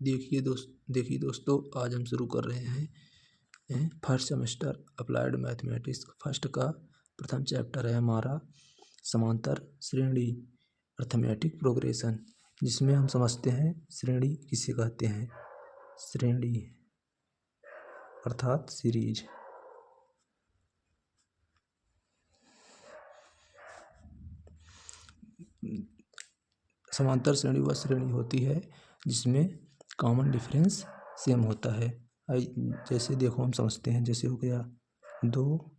देखिए दोस्तों, आज हम शुरू कर रहे हैं first semester applied mathematics first का प्रथम चैप्टर है हमारा समांतर श्रेणी अर्थमेटिक प्रोग्रेशन, जिसमें हम समझते हैं श्रेणी किसे कहते हैं। श्रेणी अर्थात सीरीज। समांतर श्रेणी वह श्रेणी होती है जिसमें कॉमन डिफरेंस सेम होता है। जैसे देखो हम समझते हैं, जैसे हो गया 2,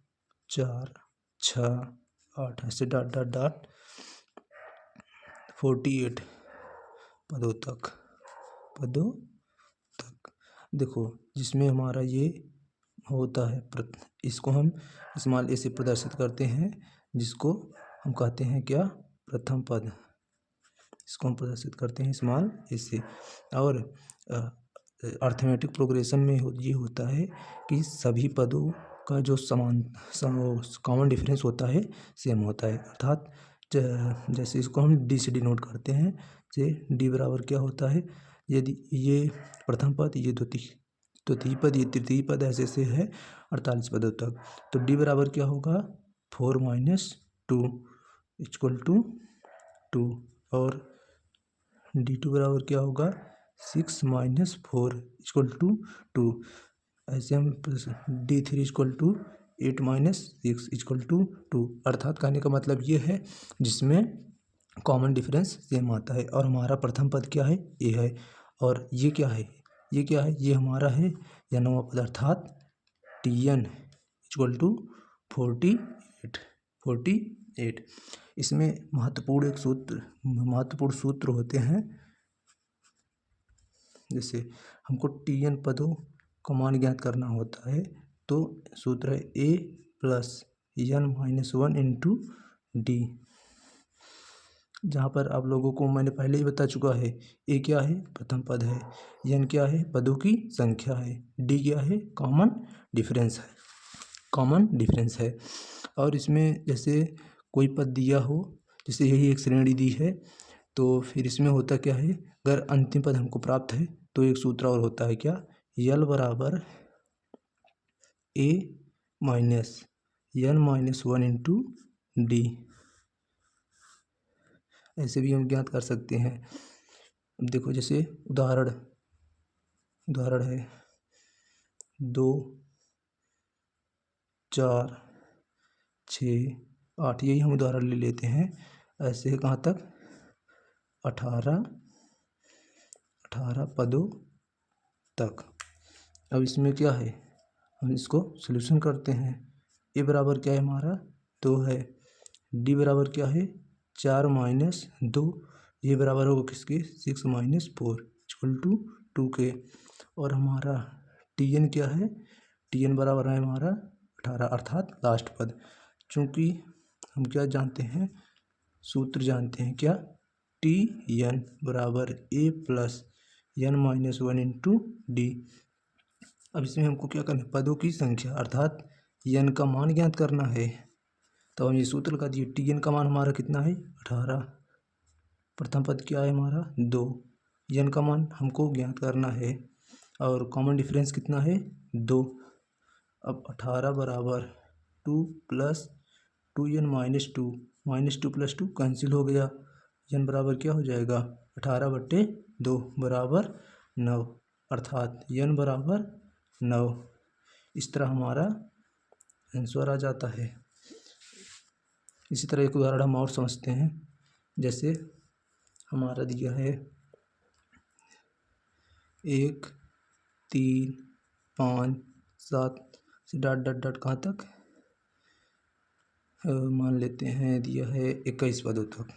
4, 6, 8 ऐसे डॉट डॉट डॉट 48 पदों तक देखो, जिसमें हमारा ये होता है इसको हम इस्तेमाल ऐसे प्रदर्शित करते हैं, जिसको हम कहते हैं क्या, प्रथम पद। इसको हम प्रदर्शित करते हैं इस्तेमाल ऐसे। और अर्थमेटिक प्रोग्रेशन में ये होता है कि सभी पदों का जो कॉमन डिफरेंस होता है सेम होता है। अर्थात जैसे इसको हम डी से डिनोट करते हैं। जैसे डी बराबर क्या होता है, यदि ये प्रथम पद, ये द्वितीय पद, ये तृतीय पद, ऐसे से है 48 पदों तक। तो डी बराबर क्या होगा, 4 - 2 = 2। और D2 बराबर क्या होगा, 6 - 4 = 2। ऐसे हम D3 = 8 - 6 = 2। अर्थात कहने का मतलब ये है जिसमें कॉमन डिफरेंस सेम आता है। और हमारा प्रथम पद क्या है, ए है। और ये क्या है, ये हमारा है या नवा पद, अर्थात Tn = 48। इसमें महत्वपूर्ण सूत्र होते हैं। जैसे हमको Tn पदों का मान ज्ञात करना होता है, तो सूत्र है a + n - 1 × d। जहाँ पर आप लोगों को मैंने पहले ही बता चुका है, ए क्या है, प्रथम पद है, n क्या है, पदों की संख्या है, d क्या है, कॉमन डिफरेंस है। और इसमें जैसे कोई पद दिया हो, जैसे यही एक श्रेणी दी है, तो फिर इसमें होता क्या है, अगर अंतिम पद हमको प्राप्त है तो एक सूत्र और होता है क्या, L बराबर a - n - 1 × d। ऐसे भी हम ज्ञात कर सकते हैं। देखो जैसे उदाहरण है 2, 4, 6, 8, यही हम उदाहरण ले लेते हैं। ऐसे कहाँ तक, 18 पदों तक। अब इसमें क्या है, हम इसको सॉल्यूशन करते हैं। ए बराबर क्या है हमारा, 2 है। डी बराबर क्या है, 4 - 2, ये बराबर होगा किसके, 6 - 4 = 2 के। और हमारा Tn क्या है, Tn बराबर है हमारा 18, अर्थात लास्ट पद। चूँकि हम क्या जानते हैं, सूत्र जानते हैं क्या, Tn बराबर a + n - 1 × d। अब इसमें हमको क्या करना है, पदों की संख्या अर्थात n का मान ज्ञात करना है। तो हम ये सूत्र लगा दिए, Tn का मान हमारा कितना है, 18। प्रथम पद क्या है हमारा, 2। n का मान हमको ज्ञात करना है और कॉमन डिफरेंस कितना है, 2। अब 18 बराबर 2 + 2n - 2 -2 + 2 कैंसिल हो गया। n बराबर क्या हो जाएगा, 18/2 बराबर 9, अर्थात n बराबर 9। इस तरह हमारा आंसर आ जाता है। इसी तरह एक उदाहरण हम और समझते हैं। जैसे हमारा दिया है 1, 3, 5, 7 से डॉट डॉट डॉट कहाँ तक, मान लेते हैं दिया है 21 पदों तक।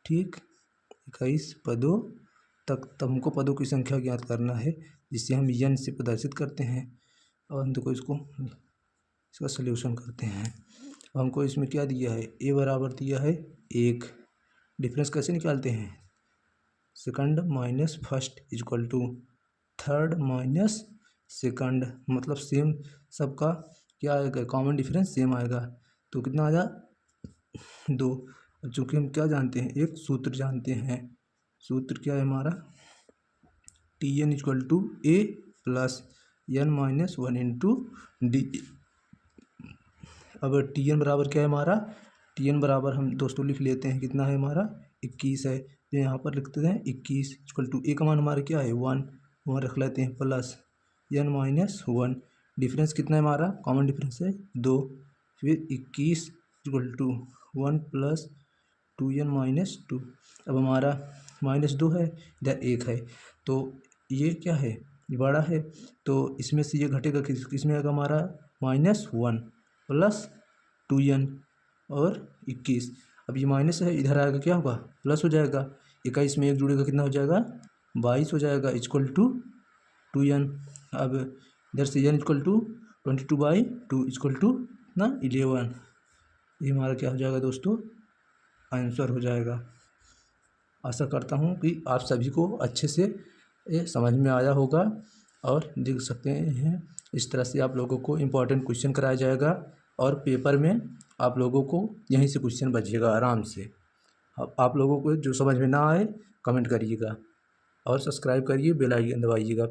ठीक, 21 पदों तक। तब हमको पदों की संख्या ज्ञात करना है, जिसे हम n से प्रदर्शित करते हैं। और हम देखो इसका सलूशन करते हैं। हमको इसमें क्या दिया है, a बराबर दिया है 1। डिफरेंस कैसे निकालते हैं, second minus first = third minus second, मतलब सेम सबका क्या आएगा, कॉमन डिफरेंस सेम आएगा। तो कितना आया, 2। चूँकि हम क्या जानते हैं, एक सूत्र जानते हैं। सूत्र क्या है हमारा, T N equal to A plus N minus one into D. अब टी एन बराबर क्या है हमारा, टी एन बराबर हम दोस्तों लिख लेते हैं कितना है हमारा 21 है, तो यहाँ पर लिखते हैं 21 इक्वल टू ए का मान हमारा क्या है 1, वहाँ रख लेते हैं plus N minus one, difference कितना है हमारा, कॉमन डिफरेंस है 2, फिर 21 equal to 1 plus 2n minus 2। अब हमारा -2 है, इधर 1 है, तो ये क्या है, ये बड़ा है, तो इसमें से ये घटेगा किस में आएगा हमारा -1 प्लस 2n और 21। अब ये माइनस है, इधर आएगा क्या होगा प्लस हो जाएगा, 21 में 1 जुड़ेगा कितना हो जाएगा 22 हो जाएगा इक्वल टू 2n। अब इधर से n equal to 22/2 equal to ना 11। ये हमारा क्या हो जाएगा दोस्तों आंसर हो जाएगा। आशा करता हूँ कि आप सभी को अच्छे से ये समझ में आया होगा और देख सकते हैं इस तरह से आप लोगों को इम्पोर्टेंट क्वेश्चन कराया जाएगा और पेपर में आप लोगों को यहीं से क्वेश्चन बचेगा आराम से। आप लोगों को जो समझ में ना आए कमेंट करिएगा और सब्सक्राइब करिए, बेल आइकन दबाइएगा।